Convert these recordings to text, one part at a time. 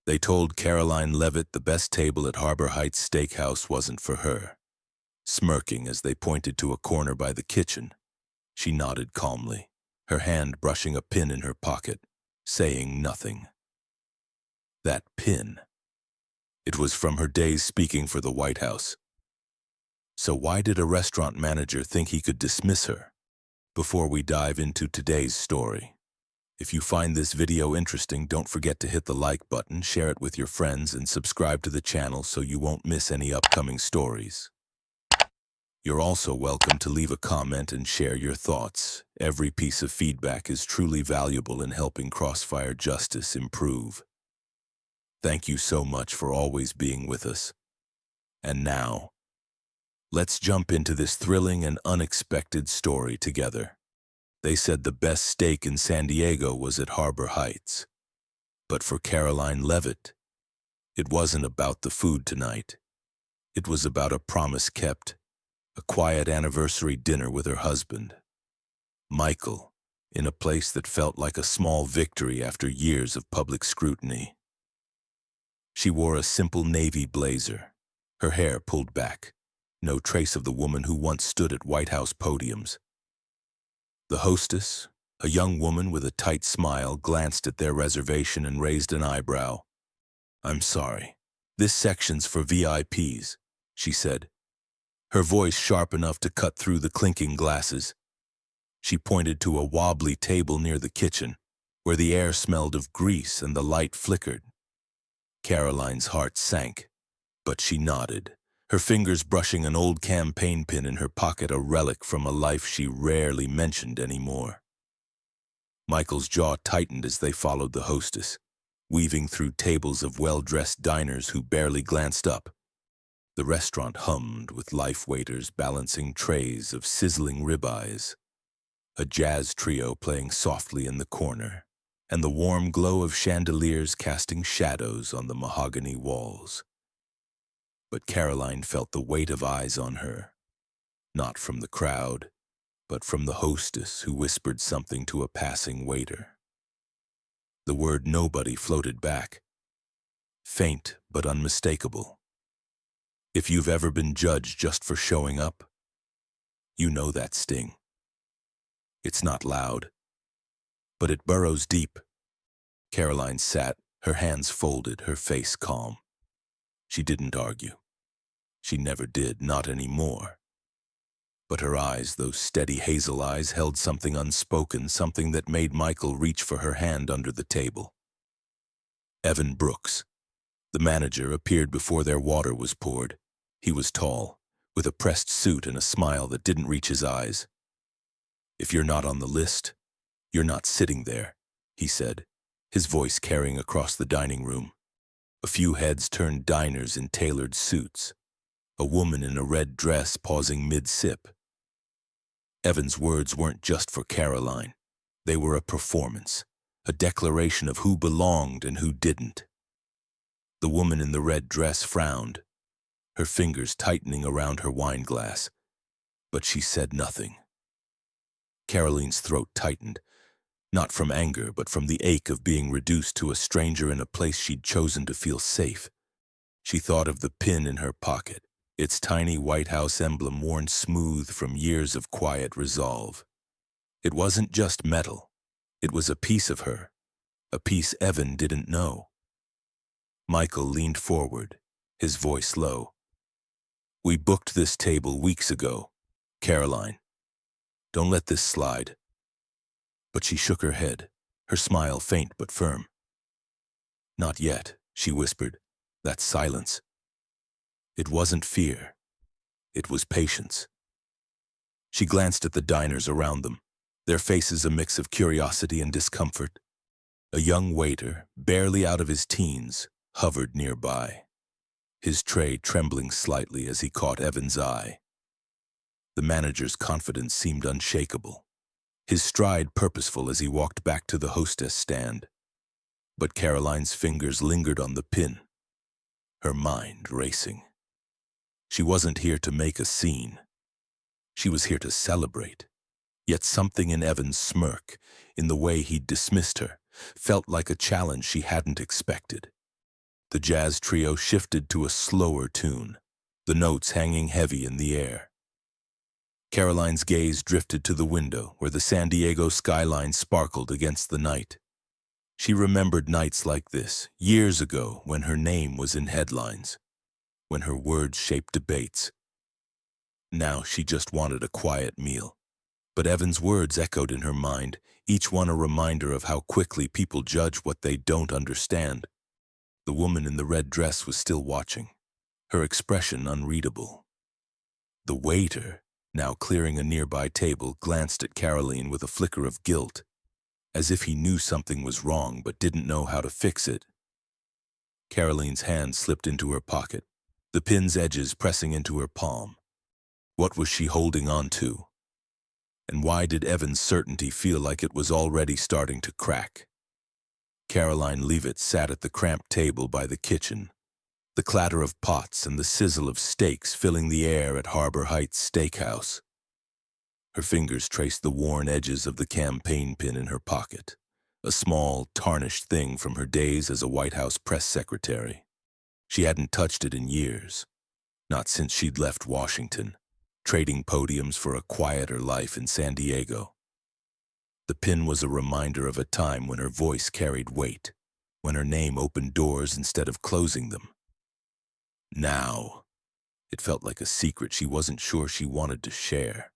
They told Karoline Leavitt the best table at Harbor Heights Steakhouse wasn't for her. Smirking as they pointed to a corner by the kitchen, she nodded calmly, her hand brushing a pin in her pocket, saying nothing. That pin. It was from her days speaking for the White House. So why did a restaurant manager think he could dismiss her? Before we dive into today's story, if you find this video interesting, don't forget to hit the like button, share it with your friends, and subscribe to the channel so you won't miss any upcoming stories. You're also welcome to leave a comment and share your thoughts. Every piece of feedback is truly valuable in helping Crossfire Justice improve. Thank you so much for always being with us. And now, let's jump into this thrilling and unexpected story together. They said the best steak in San Diego was at Harbor Heights. But for Karoline Leavitt, it wasn't about the food tonight. It was about a promise kept, a quiet anniversary dinner with her husband, Michael, in a place that felt like a small victory after years of public scrutiny. She wore a simple navy blazer, her hair pulled back, no trace of the woman who once stood at White House podiums. The hostess, a young woman with a tight smile, glanced at their reservation and raised an eyebrow. "I'm sorry, this section's for VIPs," she said, her voice sharp enough to cut through the clinking glasses. She pointed to a wobbly table near the kitchen, where the air smelled of grease and the light flickered. Karoline's heart sank, but she nodded, her fingers brushing an old campaign pin in her pocket, a relic from a life she rarely mentioned anymore. Michael's jaw tightened as they followed the hostess, weaving through tables of well-dressed diners who barely glanced up. The restaurant hummed with life waiters balancing trays of sizzling ribeyes, a jazz trio playing softly in the corner, and the warm glow of chandeliers casting shadows on the mahogany walls. But Karoline felt the weight of eyes on her, not from the crowd, but from the hostess who whispered something to a passing waiter. The word nobody floated back, faint but unmistakable. If you've ever been judged just for showing up, you know that sting. It's not loud, but it burrows deep. Karoline sat, her hands folded, her face calm. She didn't argue. She never did, not anymore. But her eyes, those steady hazel eyes, held something unspoken, something that made Michael reach for her hand under the table. Evan Brooks, the manager, appeared before their water was poured. He was tall, with a pressed suit and a smile that didn't reach his eyes. "If you're not on the list, you're not sitting there," he said, his voice carrying across the dining room. A few heads turned, diners in tailored suits, a woman in a red dress pausing mid-sip. Evan's words weren't just for Karoline. They were a performance, a declaration of who belonged and who didn't. The woman in the red dress frowned, her fingers tightening around her wine glass, but she said nothing. Karoline's throat tightened, not from anger, but from the ache of being reduced to a stranger in a place she'd chosen to feel safe. She thought of the pin in her pocket, its tiny White House emblem worn smooth from years of quiet resolve. It wasn't just metal. It was a piece of her, a piece Evan didn't know. Michael leaned forward, his voice low. "We booked this table weeks ago, Karoline. Don't let this slide." But she shook her head, her smile faint but firm. "Not yet," she whispered, that silence. It wasn't fear. It was patience. She glanced at the diners around them, their faces a mix of curiosity and discomfort. A young waiter, barely out of his teens, hovered nearby, his tray trembling slightly as he caught Evan's eye. The manager's confidence seemed unshakable, his stride purposeful as he walked back to the hostess stand. But Karoline's fingers lingered on the pin, her mind racing. She wasn't here to make a scene. She was here to celebrate. Yet something in Evan's smirk, in the way he'd dismissed her, felt like a challenge she hadn't expected. The jazz trio shifted to a slower tune, the notes hanging heavy in the air. Karoline's gaze drifted to the window where the San Diego skyline sparkled against the night. She remembered nights like this, years ago, when her name was in headlines, when her words shaped debates. Now she just wanted a quiet meal. But Evan's words echoed in her mind, each one a reminder of how quickly people judge what they don't understand. The woman in the red dress was still watching, her expression unreadable. The waiter, now clearing a nearby table, glanced at Karoline with a flicker of guilt, as if he knew something was wrong but didn't know how to fix it. Karoline's hand slipped into her pocket, the pin's edges pressing into her palm. What was she holding on to? And why did Evan's certainty feel like it was already starting to crack? Karoline Leavitt sat at the cramped table by the kitchen, the clatter of pots and the sizzle of steaks filling the air at Harbor Heights Steakhouse. Her fingers traced the worn edges of the campaign pin in her pocket, a small, tarnished thing from her days as a White House press secretary. She hadn't touched it in years, not since she'd left Washington, trading podiums for a quieter life in San Diego. The pin was a reminder of a time when her voice carried weight, when her name opened doors instead of closing them. Now, it felt like a secret she wasn't sure she wanted to share.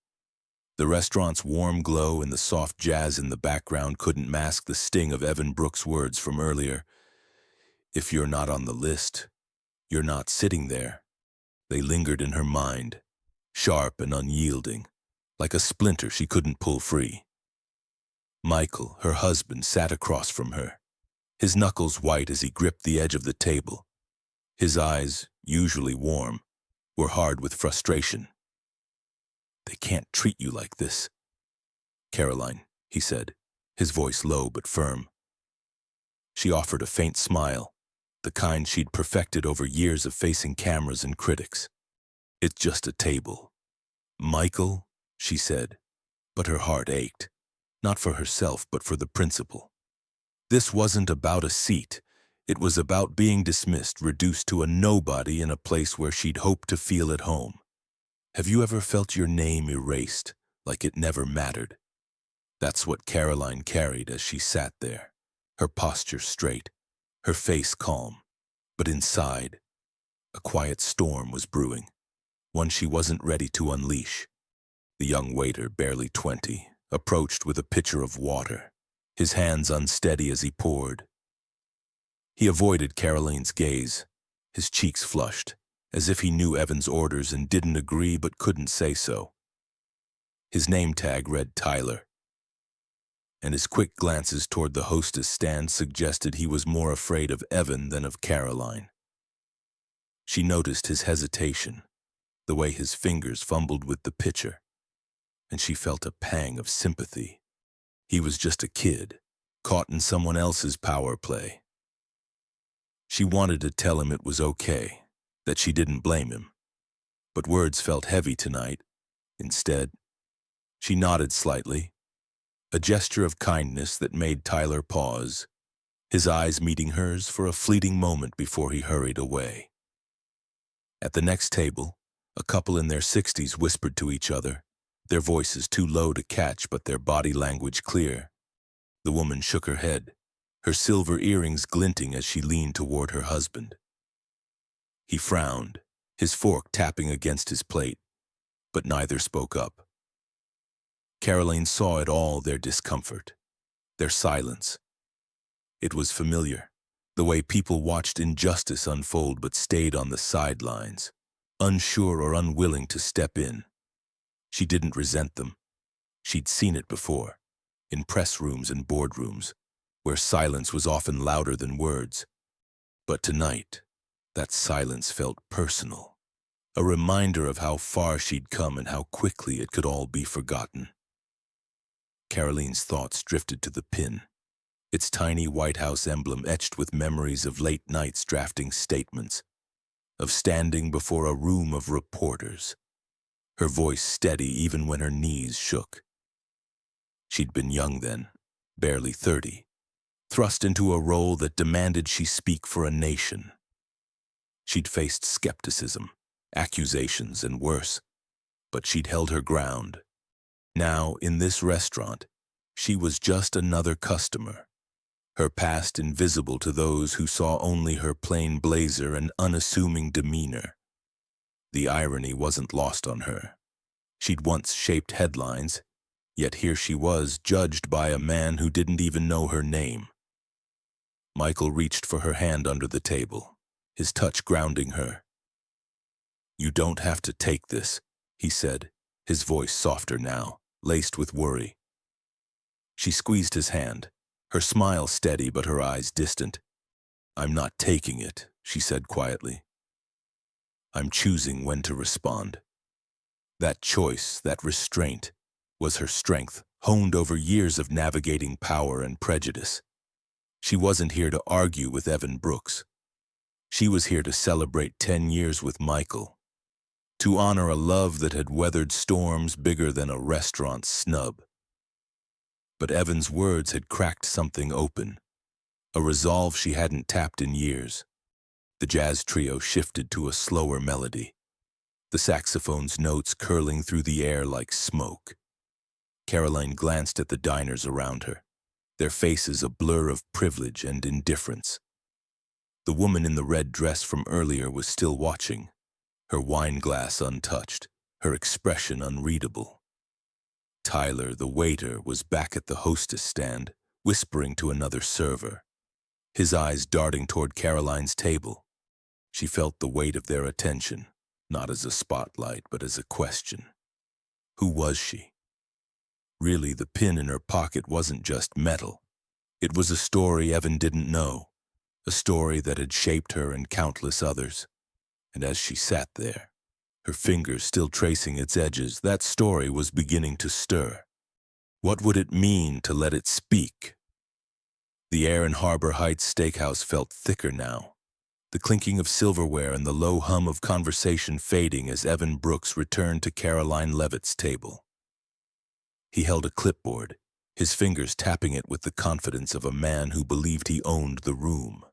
The restaurant's warm glow and the soft jazz in the background couldn't mask the sting of Evan Brooks' words from earlier. If you're not on the list, you're not sitting there. They lingered in her mind, sharp and unyielding, like a splinter she couldn't pull free. Michael, her husband, sat across from her, his knuckles white as he gripped the edge of the table. His eyes, usually warm, were hard with frustration. "They can't treat you like this." "Karoline," he said, his voice low but firm. She offered a faint smile, the kind she'd perfected over years of facing cameras and critics. "It's just a table." "Michael," she said, but her heart ached, not for herself but for the principle. This wasn't about a seat. It was about being dismissed, reduced to a nobody in a place where she'd hoped to feel at home. Have you ever felt your name erased, like it never mattered? That's what Karoline carried as she sat there, her posture straight, her face calm. But inside, a quiet storm was brewing, one she wasn't ready to unleash. The young waiter, barely 20, approached with a pitcher of water, his hands unsteady as he poured. He avoided Karoline's gaze, his cheeks flushed, as if he knew Evan's orders and didn't agree but couldn't say so. His name tag read Tyler, and his quick glances toward the hostess stand suggested he was more afraid of Evan than of Karoline. She noticed his hesitation, the way his fingers fumbled with the pitcher, and she felt a pang of sympathy. He was just a kid, caught in someone else's power play. She wanted to tell him it was okay, that she didn't blame him. But words felt heavy tonight. Instead, she nodded slightly, a gesture of kindness that made Tyler pause, his eyes meeting hers for a fleeting moment before he hurried away. At the next table, a couple in their 60s whispered to each other, their voices too low to catch but their body language clear. The woman shook her head, her silver earrings glinting as she leaned toward her husband. He frowned, his fork tapping against his plate, but neither spoke up. Karoline saw it all, their discomfort, their silence. It was familiar, the way people watched injustice unfold but stayed on the sidelines, unsure or unwilling to step in. She didn't resent them. She'd seen it before, in press rooms and boardrooms, where silence was often louder than words. But tonight, that silence felt personal, a reminder of how far she'd come and how quickly it could all be forgotten. Karoline's thoughts drifted to the pin, its tiny White House emblem etched with memories of late nights drafting statements, of standing before a room of reporters, her voice steady even when her knees shook. She'd been young then, barely 30, thrust into a role that demanded she speak for a nation, She'd faced skepticism, accusations, and worse, but she'd held her ground. Now, in this restaurant, she was just another customer, her past invisible to those who saw only her plain blazer and unassuming demeanor. The irony wasn't lost on her. She'd once shaped headlines, yet here she was, judged by a man who didn't even know her name. Michael reached for her hand under the table, his touch grounding her. "You don't have to take this," he said, his voice softer now, laced with worry. She squeezed his hand, her smile steady but her eyes distant. "I'm not taking it," she said quietly. "I'm choosing when to respond." That choice, that restraint, was her strength, honed over years of navigating power and prejudice. She wasn't here to argue with Evan Brooks. She was here to celebrate 10 years with Michael, to honor a love that had weathered storms bigger than a restaurant snub. But Evan's words had cracked something open, a resolve she hadn't tapped in years. The jazz trio shifted to a slower melody, the saxophone's notes curling through the air like smoke. Karoline glanced at the diners around her, their faces a blur of privilege and indifference. The woman in the red dress from earlier was still watching, her wine glass untouched, her expression unreadable. Tyler, the waiter, was back at the hostess stand, whispering to another server, his eyes darting toward Karoline's table. She felt the weight of their attention, not as a spotlight, but as a question. Who was she? Really, the pin in her pocket wasn't just metal. It was a story Evan didn't know, a story that had shaped her and countless others. And as she sat there, her fingers still tracing its edges, that story was beginning to stir. What would it mean to let it speak? The air in Harbor Heights Steakhouse felt thicker now, the clinking of silverware and the low hum of conversation fading as Evan Brooks returned to Karoline Leavitt's table. He held a clipboard, his fingers tapping it with the confidence of a man who believed he owned the room.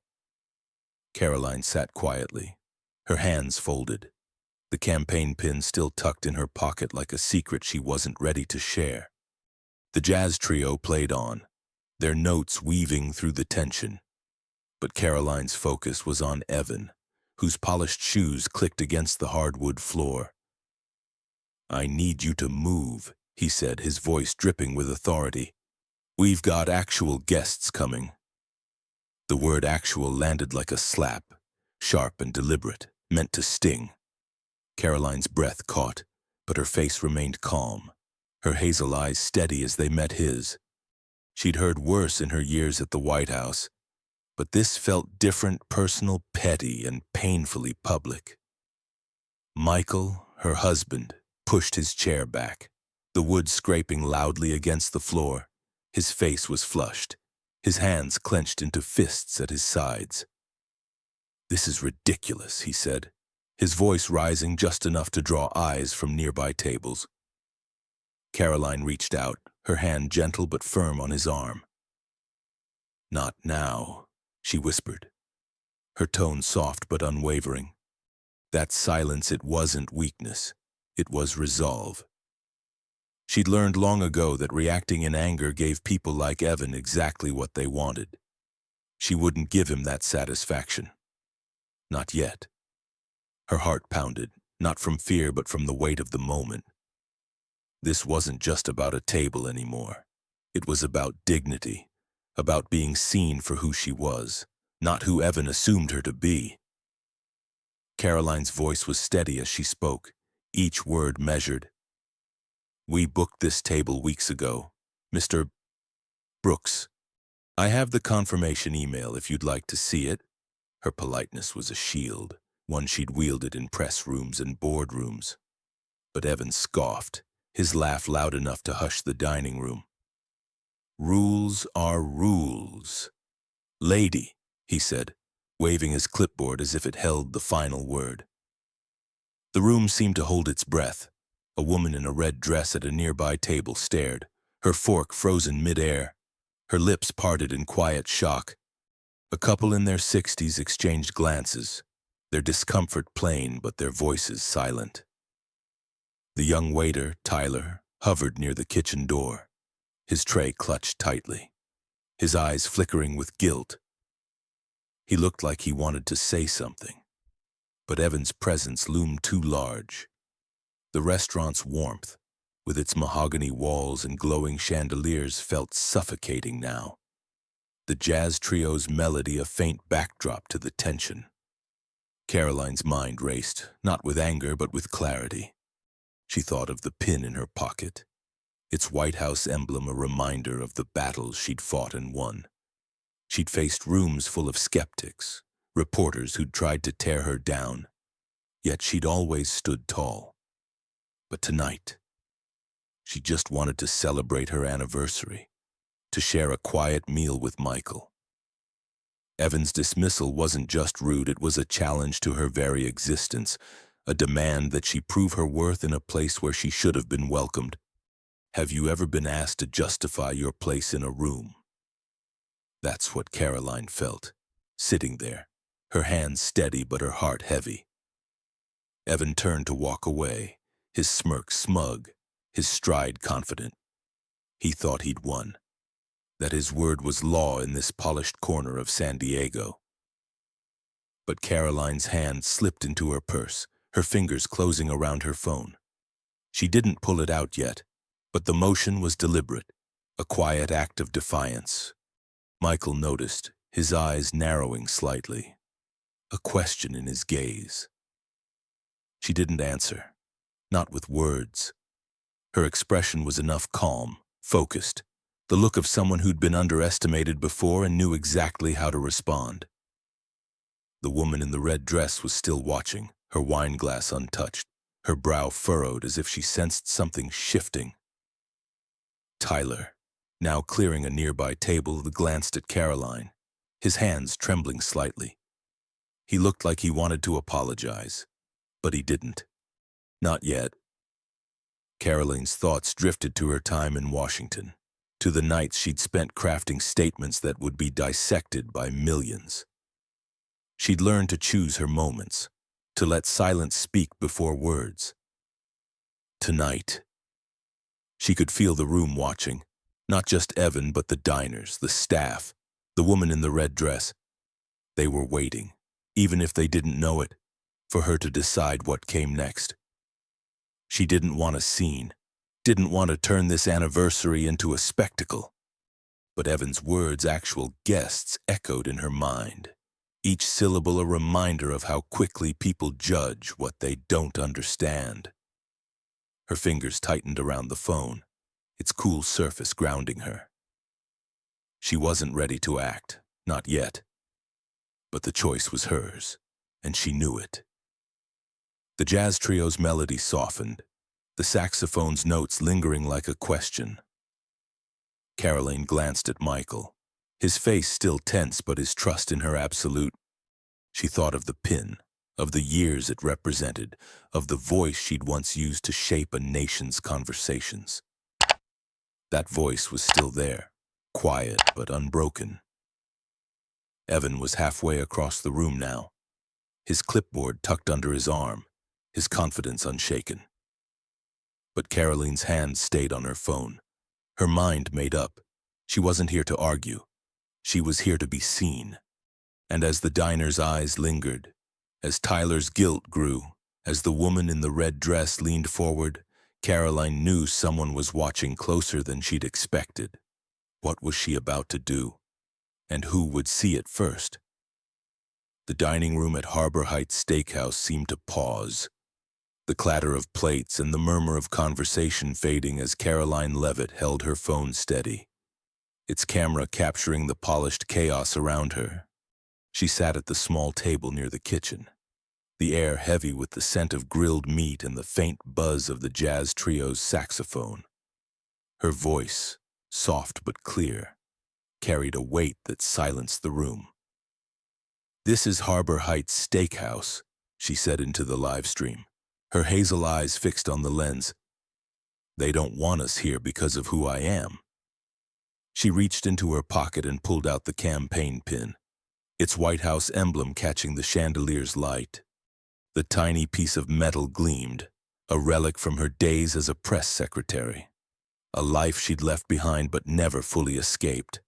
Karoline sat quietly, her hands folded, the campaign pin still tucked in her pocket like a secret she wasn't ready to share. The jazz trio played on, their notes weaving through the tension. But Karoline's focus was on Evan, whose polished shoes clicked against the hardwood floor. "I need you to move," he said, his voice dripping with authority. "We've got actual guests coming." The word actual landed like a slap, sharp and deliberate, meant to sting. Karoline's breath caught, but her face remained calm, her hazel eyes steady as they met his. She'd heard worse in her years at the White House, but this felt different, personal, petty, and painfully public. Michael, her husband, pushed his chair back, the wood scraping loudly against the floor. His face was flushed, his hands clenched into fists at his sides. "This is ridiculous," he said, his voice rising just enough to draw eyes from nearby tables. Karoline reached out, her hand gentle but firm on his arm. "Not now," she whispered, her tone soft but unwavering. That silence, it wasn't weakness, it was resolve. She'd learned long ago that reacting in anger gave people like Evan exactly what they wanted. She wouldn't give him that satisfaction. Not yet. Her heart pounded, not from fear but from the weight of the moment. This wasn't just about a table anymore. It was about dignity, about being seen for who she was, not who Evan assumed her to be. Karoline's voice was steady as she spoke, each word measured. "We booked this table weeks ago, Mr. Brooks. I have the confirmation email if you'd like to see it." Her politeness was a shield, one she'd wielded in press rooms and boardrooms. But Evan scoffed, his laugh loud enough to hush the dining room. "Rules are rules. Lady," he said, waving his clipboard as if it held the final word. The room seemed to hold its breath. A woman in a red dress at a nearby table stared, her fork frozen mid-air, her lips parted in quiet shock. A couple in their 60s exchanged glances. their discomfort plain but their voices silent. The young waiter, Tyler, hovered near the kitchen door, his tray clutched tightly, his eyes flickering with guilt. He looked like he wanted to say something, but Evan's presence loomed too large. The restaurant's warmth, with its mahogany walls and glowing chandeliers, felt suffocating now. The jazz trio's melody a faint backdrop to the tension. Karoline's mind raced, not with anger but with clarity. She thought of the pin in her pocket, its White House emblem a reminder of the battles she'd fought and won. She'd faced rooms full of skeptics, reporters who'd tried to tear her down, yet she'd always stood tall. But tonight, she just wanted to celebrate her anniversary, to share a quiet meal with Michael. Evan's dismissal wasn't just rude, it was a challenge to her very existence, a demand that she prove her worth in a place where she should have been welcomed. Have you ever been asked to justify your place in a room? That's what Karoline felt, sitting there, her hands steady but her heart heavy. Evan turned to walk away, his smirk smug, his stride confident. He thought he'd won, that his word was law in this polished corner of San Diego. But Karoline's hand slipped into her purse, her fingers closing around her phone. She didn't pull it out yet, but the motion was deliberate, a quiet act of defiance. Michael noticed, his eyes narrowing slightly, a question in his gaze. She didn't answer, not with words. Her expression was enough calm, focused, the look of someone who'd been underestimated before and knew exactly how to respond. The woman in the red dress was still watching, her wine glass untouched, her brow furrowed as if she sensed something shifting. Tyler, now clearing a nearby table, glanced at Karoline, his hands trembling slightly. He looked like he wanted to apologize, but he didn't. Not yet. Karoline's thoughts drifted to her time in Washington, to the nights she'd spent crafting statements that would be dissected by millions. She'd learned to choose her moments, to let silence speak before words. Tonight, she could feel the room watching, not just Evan but the diners, the staff, the woman in the red dress. They were waiting, even if they didn't know it, for her to decide what came next. She didn't want a scene, didn't want to turn this anniversary into a spectacle. But Evan's words, actual guests, echoed in her mind, each syllable a reminder of how quickly people judge what they don't understand. Her fingers tightened around the phone, its cool surface grounding her. She wasn't ready to act, not yet. But the choice was hers, and she knew it. The jazz trio's melody softened, the saxophone's notes lingering like a question. Karoline glanced at Michael, his face still tense but his trust in her absolute. She thought of the pin, of the years it represented, of the voice she'd once used to shape a nation's conversations. That voice was still there, quiet but unbroken. Evan was halfway across the room now, his clipboard tucked under his arm, his confidence unshaken. But Karoline's hand stayed on her phone, her mind made up. She wasn't here to argue. She was here to be seen. And as the diner's eyes lingered, as Tyler's guilt grew, as the woman in the red dress leaned forward, Karoline knew someone was watching closer than she'd expected. What was she about to do? And who would see it first? The dining room at Harbor Heights Steakhouse seemed to pause, the clatter of plates and the murmur of conversation fading as Karoline Leavitt held her phone steady, its camera capturing the polished chaos around her. She sat at the small table near the kitchen, the air heavy with the scent of grilled meat and the faint buzz of the jazz trio's saxophone. Her voice, soft but clear, carried a weight that silenced the room. "This is Harbor Heights Steakhouse," she said into the live stream, her hazel eyes fixed on the lens. "They don't want us here because of who I am." She reached into her pocket and pulled out the campaign pin. its White House emblem catching the chandelier's light. The tiny piece of metal gleamed, a relic from her days as a press secretary, a life she'd left behind but never fully escaped.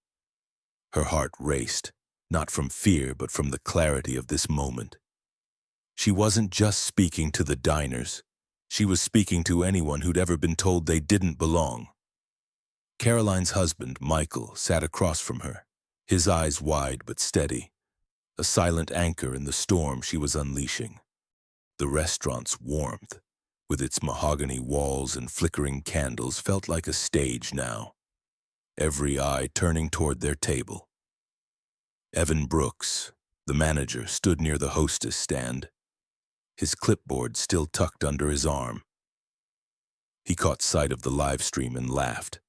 Her heart raced, not from fear but from the clarity of this moment. She wasn't just speaking to the diners. She was speaking to anyone who'd ever been told they didn't belong. Karoline's husband, Michael, sat across from her, his eyes wide but steady, a silent anchor in the storm she was unleashing. The restaurant's warmth, with its mahogany walls and flickering candles, felt like a stage now, every eye turning toward their table. Evan Brooks, the manager, stood near the hostess stand, his clipboard still tucked under his arm. He caught sight of the live stream and laughed,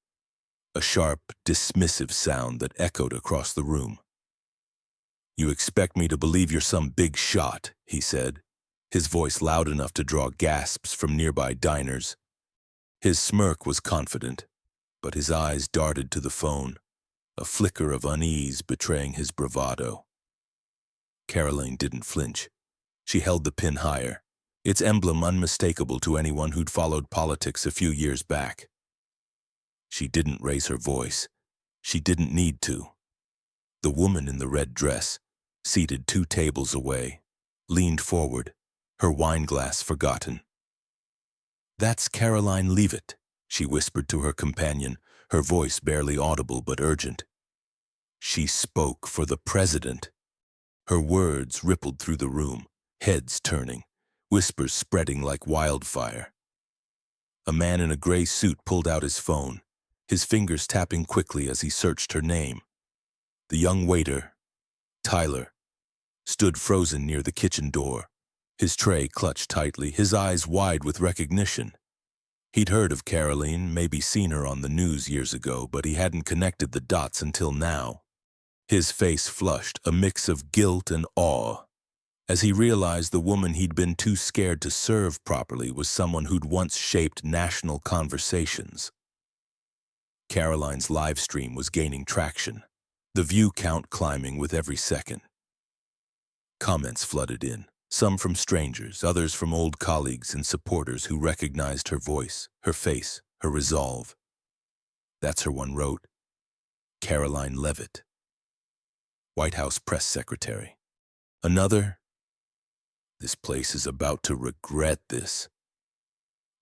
a sharp, dismissive sound that echoed across the room. "You expect me to believe you're some big shot," he said, his voice loud enough to draw gasps from nearby diners. His smirk was confident, but his eyes darted to the phone, a flicker of unease betraying his bravado. Karoline didn't flinch. She held the pin higher, its emblem unmistakable to anyone who'd followed politics a few years back. She didn't raise her voice. She didn't need to. The woman in the red dress, seated 2 tables away, leaned forward, her wineglass forgotten. "That's Karoline Leavitt," she whispered to her companion, her voice barely audible but urgent. She spoke for the president. Her words rippled through the room, heads turning, whispers spreading like wildfire. A man in a gray suit pulled out his phone, his fingers tapping quickly as he searched her name. The young waiter, Tyler, stood frozen near the kitchen door, his tray clutched tightly, his eyes wide with recognition. He'd heard of Karoline, maybe seen her on the news years ago, but he hadn't connected the dots until now. His face flushed, a mix of guilt and awe, as he realized the woman he'd been too scared to serve properly was someone who'd once shaped national conversations. Karoline's live stream was gaining traction, the view count climbing with every second. Comments flooded in, some from strangers, others from old colleagues and supporters who recognized her voice, her face, her resolve. That's her, one wrote. Karoline Leavitt, White House press secretary. Another, "This place is about to regret this."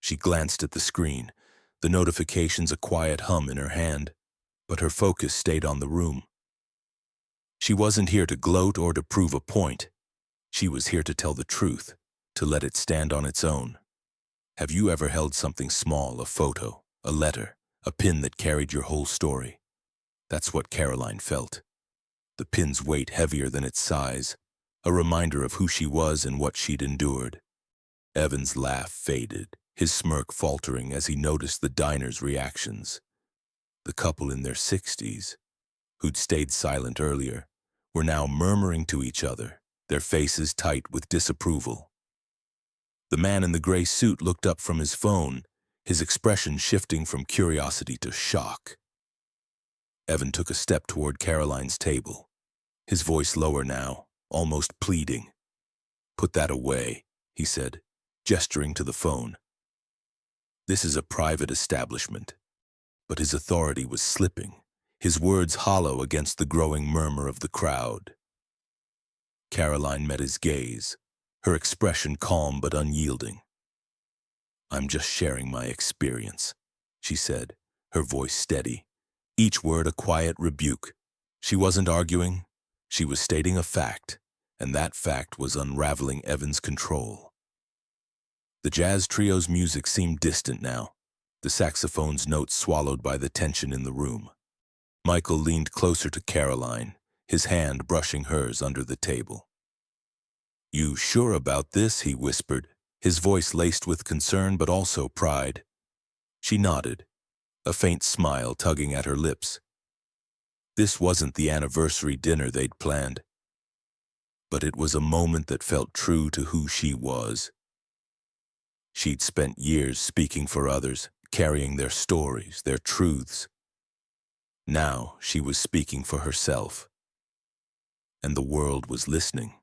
She glanced at the screen, the notifications a quiet hum in her hand, but her focus stayed on the room. She wasn't here to gloat or to prove a point. She was here to tell the truth, to let it stand on its own. Have you ever held something small, a photo, a letter, a pin that carried your whole story? That's what Karoline felt. The pin's weight heavier than its size, a reminder of who she was and what she'd endured. Evan's laugh faded, his smirk faltering as he noticed the diners' reactions. The couple in their 60s, who'd stayed silent earlier, were now murmuring to each other, their faces tight with disapproval. The man in the gray suit looked up from his phone, his expression shifting from curiosity to shock. Evan took a step toward Karoline's table, his voice lower now, almost pleading. "Put that away," he said, gesturing to the phone. This is a private establishment. But his authority was slipping, his words hollow against the growing murmur of the crowd. Karoline met his gaze, her expression calm but unyielding. "I'm just sharing my experience," she said, her voice steady, each word a quiet rebuke. She wasn't arguing, she was stating a fact, and that fact was unraveling Evan's control. The jazz trio's music seemed distant now, the saxophone's notes swallowed by the tension in the room. Michael leaned closer to Karoline, his hand brushing hers under the table. "You sure about this?" he whispered, his voice laced with concern but also pride. She nodded, a faint smile tugging at her lips. This wasn't the anniversary dinner they'd planned, but it was a moment that felt true to who she was. She'd spent years speaking for others, carrying their stories, their truths. Now she was speaking for herself. and the world was listening.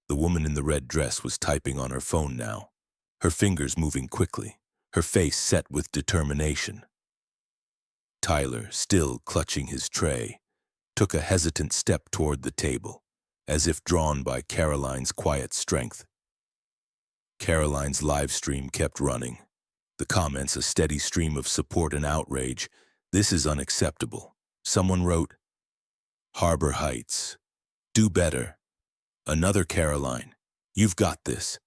The woman in the red dress was typing on her phone now, her fingers moving quickly, her face set with determination. Tyler, still clutching his tray, took a hesitant step toward the table, as if drawn by Karoline's quiet strength. Karoline's live stream kept running, the comments a steady stream of support and outrage. "This is unacceptable." Someone wrote, "Harbor Heights. Do better." Another Karoline, "You've got this."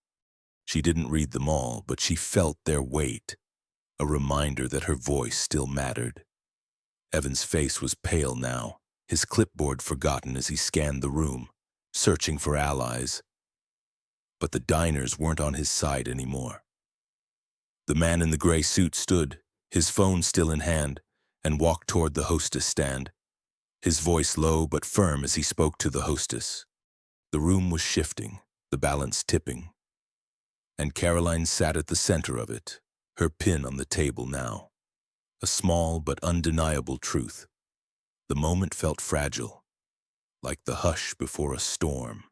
She didn't read them all, but she felt their weight, a reminder that her voice still mattered. Evan's face was pale now, his clipboard forgotten as he scanned the room, searching for allies. But the diners weren't on his side anymore. The man in the gray suit stood, his phone still in hand, and walked toward the hostess stand, his voice low but firm as he spoke to the hostess. The room was shifting, the balance tipping, and Karoline sat at the center of it, her pin on the table now. A small but undeniable truth. The moment felt fragile, like the hush before a storm.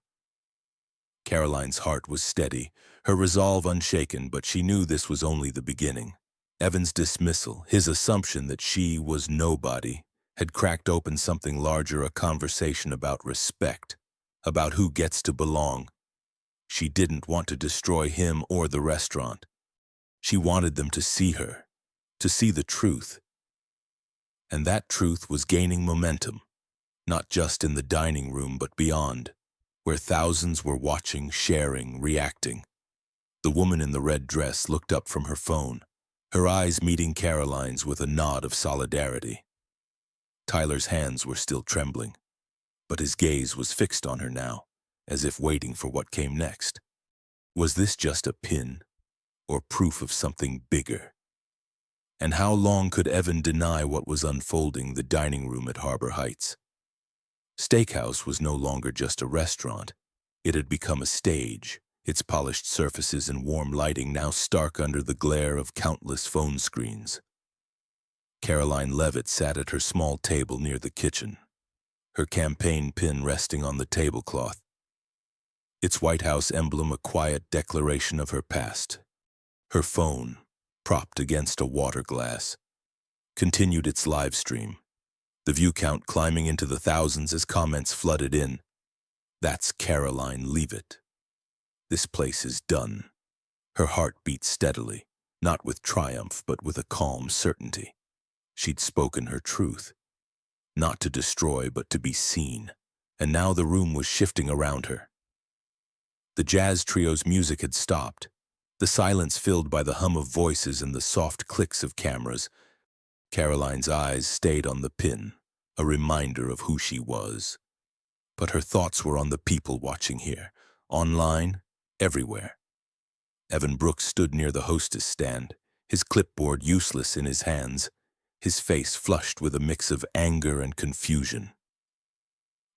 Karoline's heart was steady, her resolve unshaken, but she knew this was only the beginning. Evan's dismissal, his assumption that she was nobody, had cracked open something larger, a conversation about respect, about who gets to belong. She didn't want to destroy him or the restaurant. She wanted them to see her, to see the truth. And that truth was gaining momentum, not just in the dining room but beyond, where thousands were watching, sharing, reacting. The woman in the red dress looked up from her phone, her eyes meeting Karoline's with a nod of solidarity. Tyler's hands were still trembling, but his gaze was fixed on her now, as if waiting for what came next. Was this just a pin, or proof of something bigger? And how long could Evan deny what was unfolding the dining room at Harbor Heights? Steakhouse was no longer just a restaurant. It had become a stage, its polished surfaces and warm lighting now stark under the glare of countless phone screens. Karoline Leavitt sat at her small table near the kitchen, her campaign pin resting on the tablecloth, its White House emblem a quiet declaration of her past. Her phone, propped against a water glass, continued its live stream, the view count climbing into the thousands as comments flooded in. "That's Karoline Leavitt. This place is done." Her heart beat steadily, not with triumph but with a calm certainty. She'd spoken her truth, not to destroy but to be seen, and now the room was shifting around her. The jazz trio's music had stopped, the silence filled by the hum of voices and the soft clicks of cameras. Karoline's eyes stayed on the pin, a reminder of who she was. But her thoughts were on the people watching here, online, everywhere. Evan Brooks stood near the hostess stand, his clipboard useless in his hands, his face flushed with a mix of anger and confusion.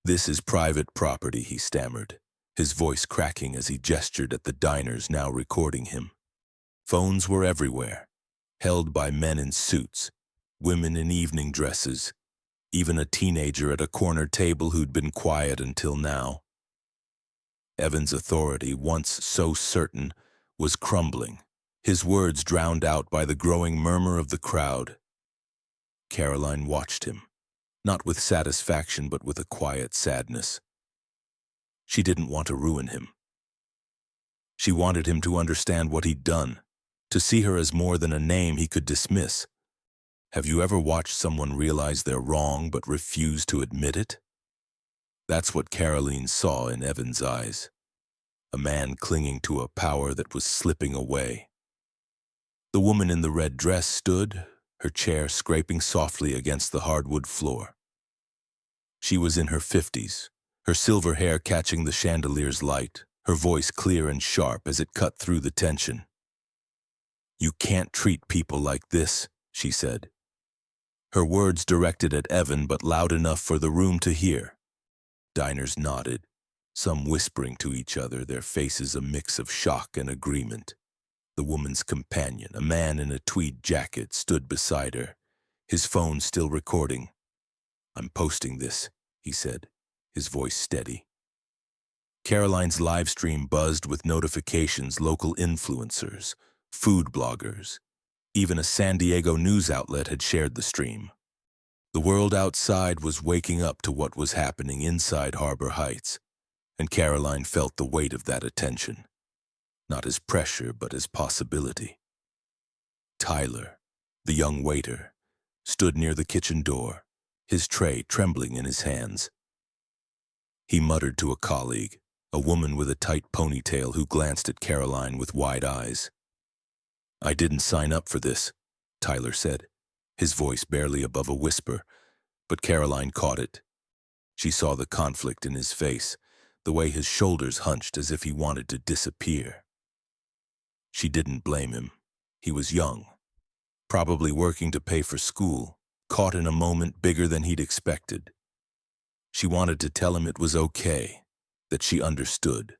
"This is private property," he stammered, his voice cracking as he gestured at the diners now recording him. Phones were everywhere, held by men in suits, women in evening dresses, even a teenager at a corner table who'd been quiet until now. Evan's authority, once so certain, was crumbling, his words drowned out by the growing murmur of the crowd. Karoline watched him, not with satisfaction but with a quiet sadness. She didn't want to ruin him. She wanted him to understand what he'd done, to see her as more than a name he could dismiss. Have you ever watched someone realize they're wrong but refuse to admit it? That's what Karoline saw in Evan's eyes, a man clinging to a power that was slipping away. The woman in the red dress stood, her chair scraping softly against the hardwood floor. She was in her 50s, her silver hair catching the chandelier's light, her voice clear and sharp as it cut through the tension. "You can't treat people like this," she said. Her words directed at Evan but loud enough for the room to hear. Diners nodded, some whispering to each other, their faces a mix of shock and agreement. The woman's companion, a man in a tweed jacket, stood beside her, his phone still recording. "I'm posting this," he said, his voice steady. Caroline's live stream buzzed with notifications, local influencers, food bloggers. Even a San Diego news outlet had shared the stream. The world outside was waking up to what was happening inside Harbor Heights, and Karoline felt the weight of that attention, not as pressure but as possibility. Tyler, the young waiter, stood near the kitchen door, his tray trembling in his hands. He muttered to a colleague, a woman with a tight ponytail who glanced at Karoline with wide eyes. "I didn't sign up for this," Tyler said, his voice barely above a whisper, but Karoline caught it. She saw the conflict in his face, the way his shoulders hunched as if he wanted to disappear. She didn't blame him. He was young, probably working to pay for school, caught in a moment bigger than he'd expected. She wanted to tell him it was okay, that she understood,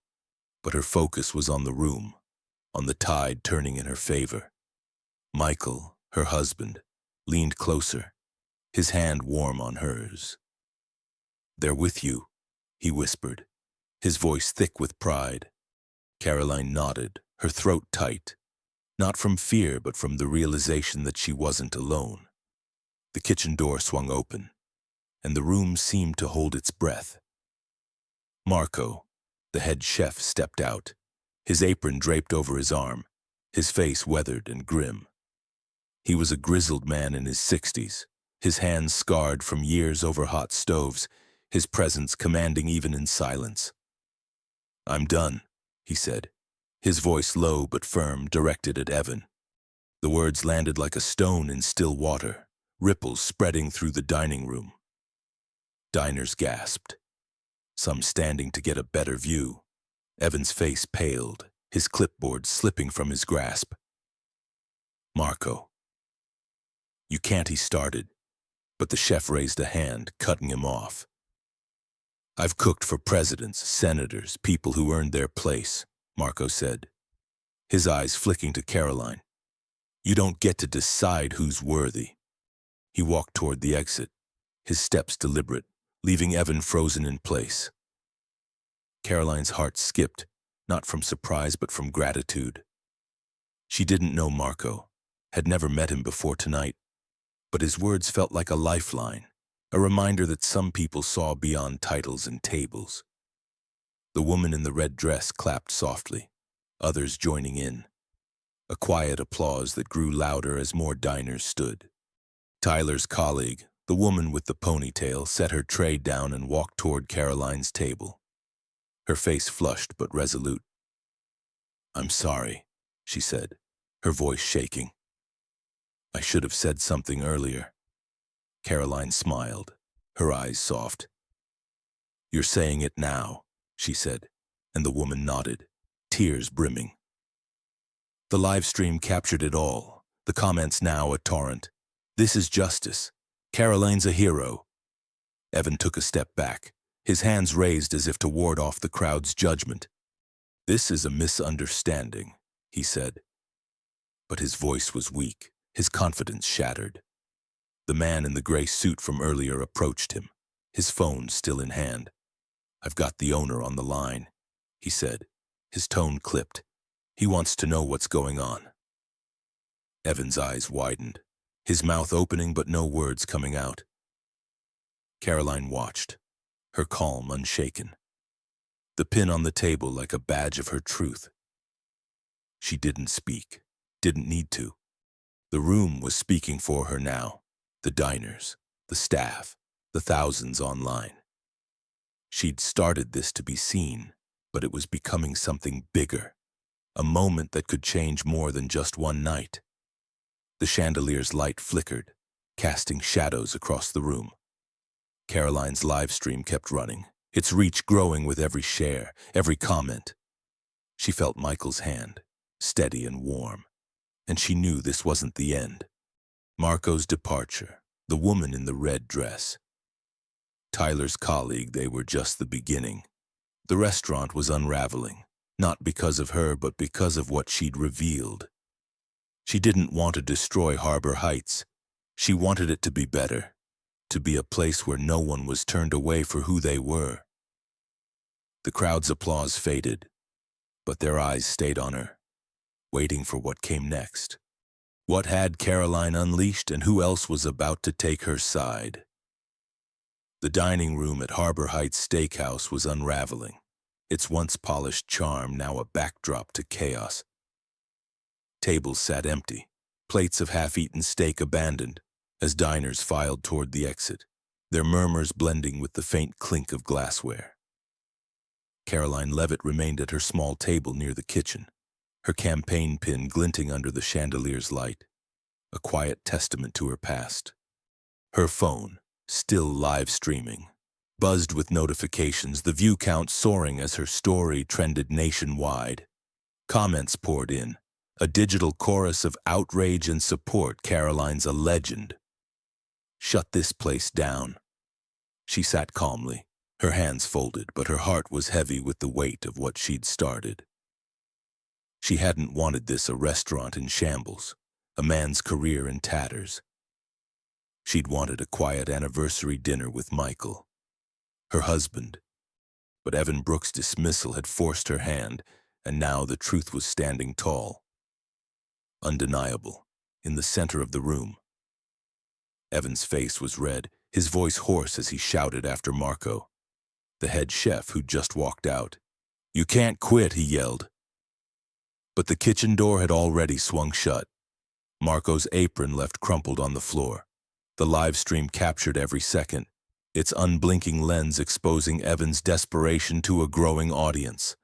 but her focus was on the room, on the tide turning in her favor. Michael, her husband, leaned closer, his hand warm on hers. "They're with you," he whispered, his voice thick with pride. Karoline nodded, her throat tight, not from fear but from the realization that she wasn't alone. The kitchen door swung open, and the room seemed to hold its breath. Marco, the head chef, stepped out, his apron draped over his arm, his face weathered and grim. He was a grizzled man in his 60s, his hands scarred from years over hot stoves, his presence commanding even in silence. "I'm done," he said, his voice low but firm, directed at Evan. The words landed like a stone in still water, ripples spreading through the dining room. Diners gasped, some standing to get a better view. Evan's face paled, his clipboard slipping from his grasp. "Marco." "You can't," he started, but the chef raised a hand, cutting him off. "I've cooked for presidents, senators, people who earned their place," Marco said, his eyes flicking to Karoline. "You don't get to decide who's worthy." He walked toward the exit, his steps deliberate, leaving Evan frozen in place. Karoline's heart skipped, not from surprise but from gratitude. She didn't know Marco, had never met him before tonight, but his words felt like a lifeline, a reminder that some people saw beyond titles and tables. The woman in the red dress clapped softly, others joining in. A quiet applause that grew louder as more diners stood. Tyler's colleague, the woman with the ponytail, set her tray down and walked toward Karoline's table. Her face flushed but resolute. "I'm sorry," she said, her voice shaking. "I should have said something earlier." Karoline smiled, her eyes soft. "You're saying it now," she said, and the woman nodded, tears brimming. The live stream captured it all, the comments now a torrent. "This is justice. Karoline's a hero." Evan took a step back, his hands raised as if to ward off the crowd's judgment. "This is a misunderstanding," he said. But his voice was weak, his confidence shattered. The man in the gray suit from earlier approached him, his phone still in hand. "I've got the owner on the line," he said, his tone clipped. "He wants to know what's going on." Evan's eyes widened, his mouth opening but no words coming out. Karoline watched, her calm unshaken, the pin on the table like a badge of her truth. She didn't speak, didn't need to. The room was speaking for her now, the diners, the staff, the thousands online. She'd started this to be seen, but it was becoming something bigger, a moment that could change more than just one night. The chandelier's light flickered, casting shadows across the room. Karoline's live stream kept running, its reach growing with every share, every comment. She felt Michael's hand, steady and warm, and she knew this wasn't the end. Marco's departure, the woman in the red dress. Tyler's colleague, they were just the beginning. The restaurant was unraveling, not because of her but because of what she'd revealed. She didn't want to destroy Harbor Heights. She wanted it to be better, to be a place where no one was turned away for who they were. The crowd's applause faded, but their eyes stayed on her, waiting for what came next. What had Karoline unleashed, and who else was about to take her side? The dining room at Harbor Heights Steakhouse was unraveling, its once polished charm now a backdrop to chaos. Tables sat empty, plates of half-eaten steak abandoned, as diners filed toward the exit, their murmurs blending with the faint clink of glassware. Karoline Leavitt remained at her small table near the kitchen, her campaign pin glinting under the chandelier's light, a quiet testament to her past. Her phone, still live streaming, buzzed with notifications, the view count soaring as her story trended nationwide. Comments poured in, a digital chorus of outrage and support. Karoline's a legend. Shut this place down. She sat calmly, her hands folded, but her heart was heavy with the weight of what she'd started. She hadn't wanted this, a restaurant in shambles, a man's career in tatters. She'd wanted a quiet anniversary dinner with Michael, her husband. But Evan Brooks' dismissal had forced her hand, and now the truth was standing tall, undeniable, in the center of the room. Evan's face was red, his voice hoarse as he shouted after Marco, the head chef who'd just walked out. "You can't quit," he yelled. But the kitchen door had already swung shut. Marco's apron left crumpled on the floor. The live stream captured every second, its unblinking lens exposing Evan's desperation to a growing audience.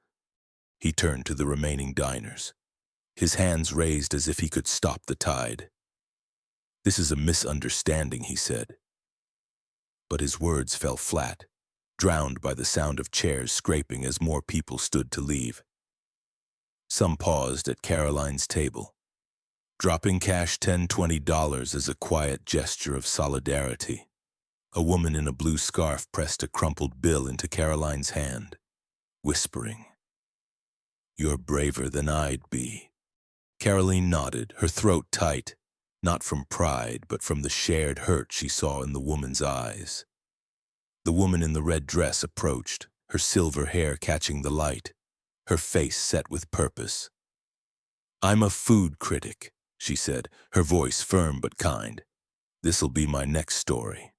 He turned to the remaining diners, his hands raised as if he could stop the tide. "This is a misunderstanding," he said. But his words fell flat, drowned by the sound of chairs scraping as more people stood to leave. Some paused at Karoline's table, dropping cash $10-20 as a quiet gesture of solidarity. A woman in a blue scarf pressed a crumpled bill into Karoline's hand, whispering, "You're braver than I'd be." Karoline nodded, her throat tight, not from pride, but from the shared hurt she saw in the woman's eyes. The woman in the red dress approached, her silver hair catching the light, her face set with purpose. "I'm a food critic," she said, her voice firm but kind. "This'll be my next story."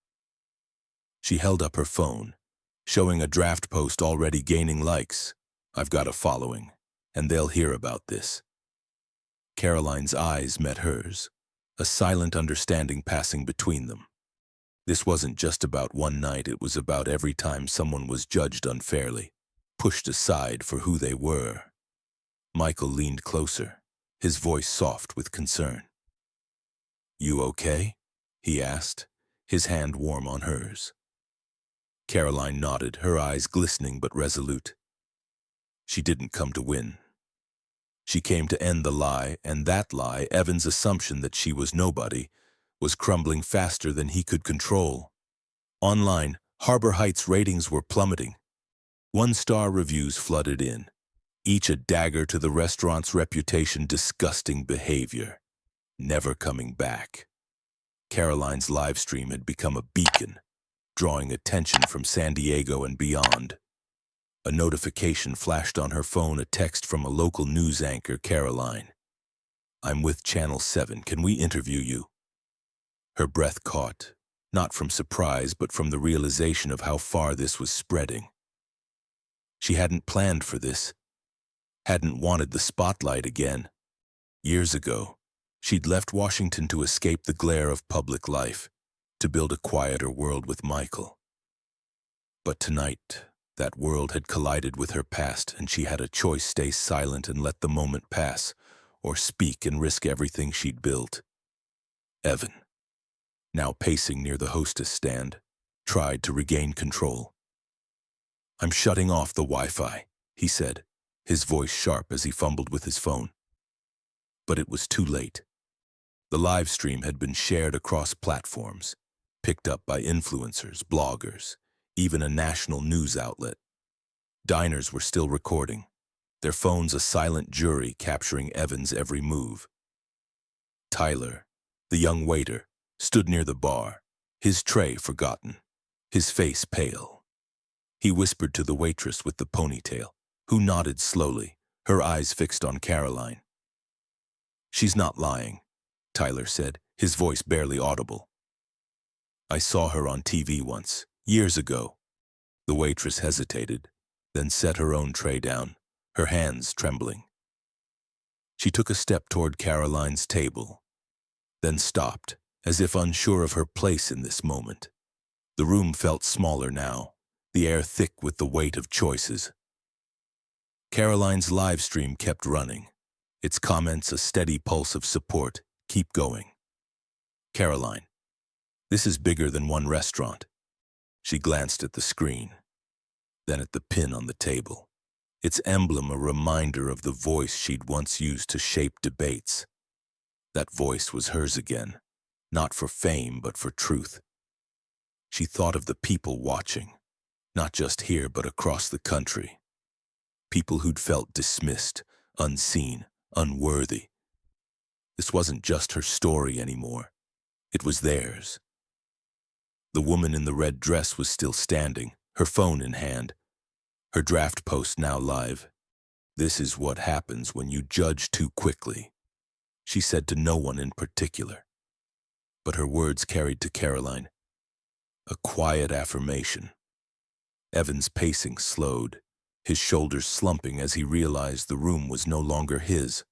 She held up her phone, showing a draft post already gaining likes. "I've got a following, and they'll hear about this." Karoline's eyes met hers, a silent understanding passing between them. This wasn't just about one night, it was about every time someone was judged unfairly, pushed aside for who they were. Michael leaned closer, his voice soft with concern. "You okay?" he asked, his hand warm on hers. Karoline nodded, her eyes glistening but resolute. She didn't come to win. She came to end the lie, and that lie, Evan's assumption that she was nobody, was crumbling faster than he could control. Online, Harbor Heights ratings were plummeting. 1-star reviews flooded in, each a dagger to the restaurant's reputation. Disgusting behavior, never coming back. Karoline's live stream had become a beacon, drawing attention from San Diego and beyond. A notification flashed on her phone, a text from a local news anchor. "Karoline, I'm with Channel 7. Can we interview you?" Her breath caught, not from surprise, but from the realization of how far this was spreading. She hadn't planned for this, hadn't wanted the spotlight again. Years ago, she'd left Washington to escape the glare of public life, to build a quieter world with Michael. But tonight, that world had collided with her past, and she had a choice: stay silent and let the moment pass, or speak and risk everything she'd built. Evan, now pacing near the hostess stand, tried to regain control. "I'm shutting off the Wi-Fi," he said, his voice sharp as he fumbled with his phone. But it was too late. The live stream had been shared across platforms, picked up by influencers, bloggers, even a national news outlet. Diners were still recording, their phones a silent jury capturing Evan's every move. Tyler, the young waiter, stood near the bar, his tray forgotten, his face pale. He whispered to the waitress with the ponytail, who nodded slowly, her eyes fixed on Karoline. "She's not lying," Tyler said, his voice barely audible. "I saw her on TV once, years ago." The waitress hesitated, then set her own tray down, her hands trembling. She took a step toward Karoline's table, then stopped, as if unsure of her place in this moment. The room felt smaller now, the air thick with the weight of choices. Karoline's live stream kept running, its comments a steady pulse of support. "Keep going." "Karoline, this is bigger than one restaurant." She glanced at the screen, then at the pin on the table, its emblem a reminder of the voice she'd once used to shape debates. That voice was hers again, not for fame but for truth. She thought of the people watching, not just here but across the country. People who'd felt dismissed, unseen, unworthy. This wasn't just her story anymore. It was theirs. The woman in the red dress was still standing, her phone in hand, her draft post now live. "This is what happens when you judge too quickly," she said to no one in particular. But her words carried to Karoline a quiet affirmation. Evan's pacing slowed, his shoulders slumping as he realized the room was no longer his.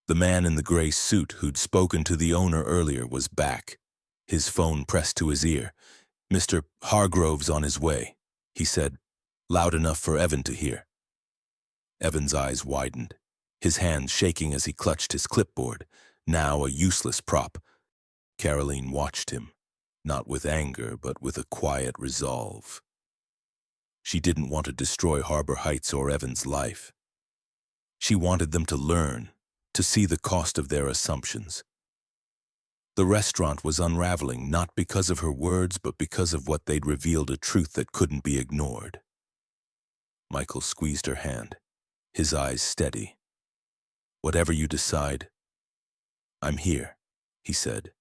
The man in the gray suit who'd spoken to the owner earlier was back, his phone pressed to his ear. "Mr. Hargrove's on his way," he said, loud enough for Evan to hear. Evan's eyes widened, his hands shaking as he clutched his clipboard, now a useless prop. Karoline watched him, not with anger but with a quiet resolve. She didn't want to destroy Harbor Heights or Evan's life. She wanted them to learn, to see the cost of their assumptions. The restaurant was unraveling not because of her words but because of what they'd revealed, a truth that couldn't be ignored. Michael squeezed her hand, his eyes steady. "Whatever you decide, I'm here," he said,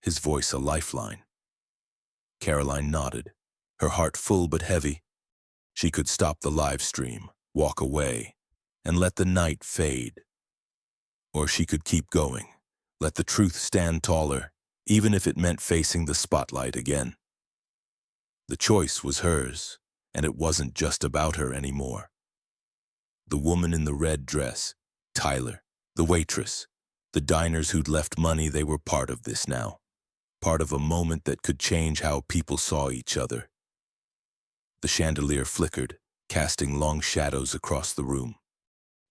his voice a lifeline. Karoline nodded, her heart full but heavy. She could stop the live stream, walk away, and let the night fade. Or she could keep going, let the truth stand taller, even if it meant facing the spotlight again. The choice was hers, and it wasn't just about her anymore. The woman in the red dress, Tyler, the waitress, the diners who'd left money, they were part of this now. Part of a moment that could change how people saw each other. The chandelier flickered, casting long shadows across the room.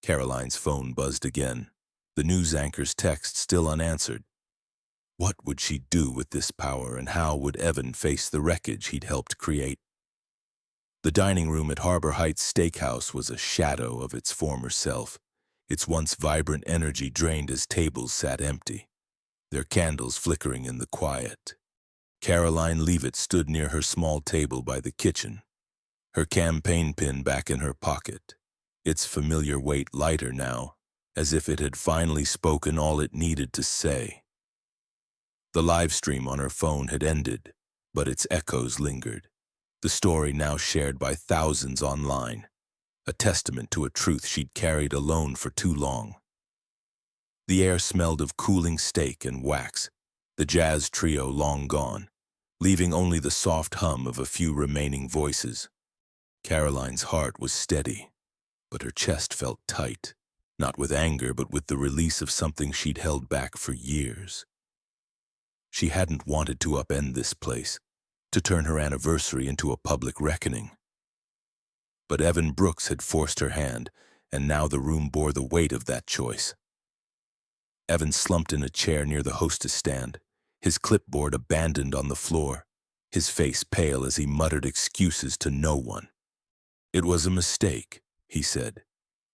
Karoline's phone buzzed again, the news anchor's text still unanswered. What would she do with this power, and how would Evan face the wreckage he'd helped create? The dining room at Harbor Heights Steakhouse was a shadow of its former self, its once vibrant energy drained as tables sat empty, their candles flickering in the quiet. Karoline Leavitt stood near her small table by the kitchen, her campaign pin back in her pocket, its familiar weight lighter now, as if it had finally spoken all it needed to say. The live stream on her phone had ended, but its echoes lingered, the story now shared by thousands online, a testament to a truth she'd carried alone for too long. The air smelled of cooling steak and wax, the jazz trio long gone, leaving only the soft hum of a few remaining voices. Karoline's heart was steady, but her chest felt tight, not with anger but with the release of something she'd held back for years. She hadn't wanted to upend this place, to turn her anniversary into a public reckoning. But Evan Brooks had forced her hand, and now the room bore the weight of that choice. Evan slumped in a chair near the hostess stand, his clipboard abandoned on the floor, his face pale as he muttered excuses to no one. "It was a mistake," he said,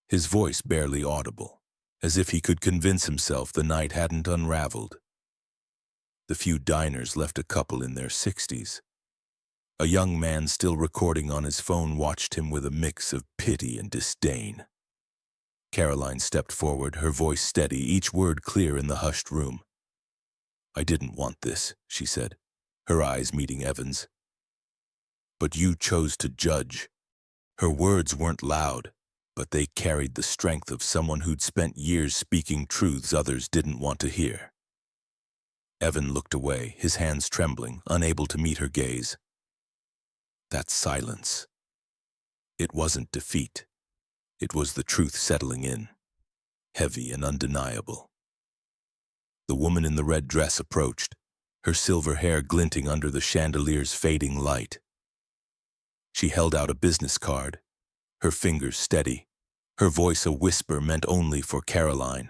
his voice barely audible, as if he could convince himself the night hadn't unraveled. The few diners left a couple in their 60s. A young man still recording on his phone watched him with a mix of pity and disdain. Karoline stepped forward, her voice steady, each word clear in the hushed room. "I didn't want this," she said, her eyes meeting Evan's. but you chose to judge. Her words weren't loud, but they carried the strength of someone who'd spent years speaking truths others didn't want to hear. Evan looked away, his hands trembling, unable to meet her gaze. That silence. It wasn't defeat. It was the truth settling in, heavy and undeniable. The woman in the red dress approached, her silver hair glinting under the chandelier's fading light. She held out a business card, her fingers steady, her voice a whisper meant only for Karoline.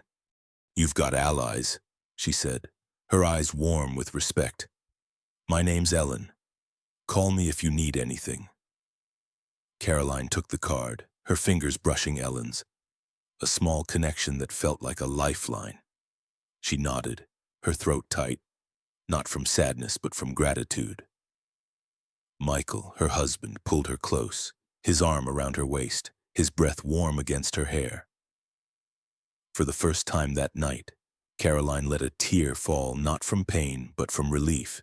"You've got allies," she said, her eyes warm with respect. "My name's Ellen. Call me if you need anything." Karoline took the card, her fingers brushing Ellen's, a small connection that felt like a lifeline. She nodded, her throat tight, not from sadness but from gratitude. Michael, her husband, pulled her close, his arm around her waist, his breath warm against her hair. For the first time that night, Karoline let a tear fall not from pain but from relief.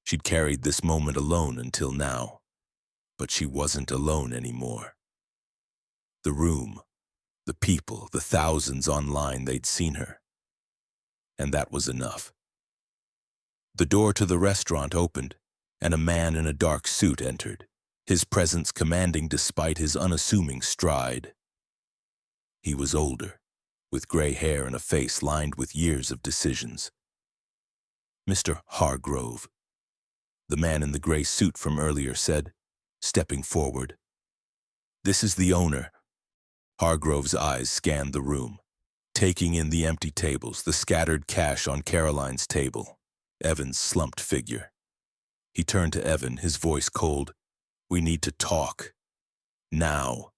She'd carried this moment alone until now, but she wasn't alone anymore. The room, the people, the thousands online, they'd seen her. And that was enough. The door to the restaurant opened, and a man in a dark suit entered, his presence commanding despite his unassuming stride. He was older, with gray hair and a face lined with years of decisions. "Mr. Hargrove," the man in the gray suit from earlier said, stepping forward. "This is the owner." Hargrove's eyes scanned the room, taking in the empty tables, the scattered cash on Karoline's table, Evan's slumped figure. He turned to Evan, his voice cold. "We need to talk. Now."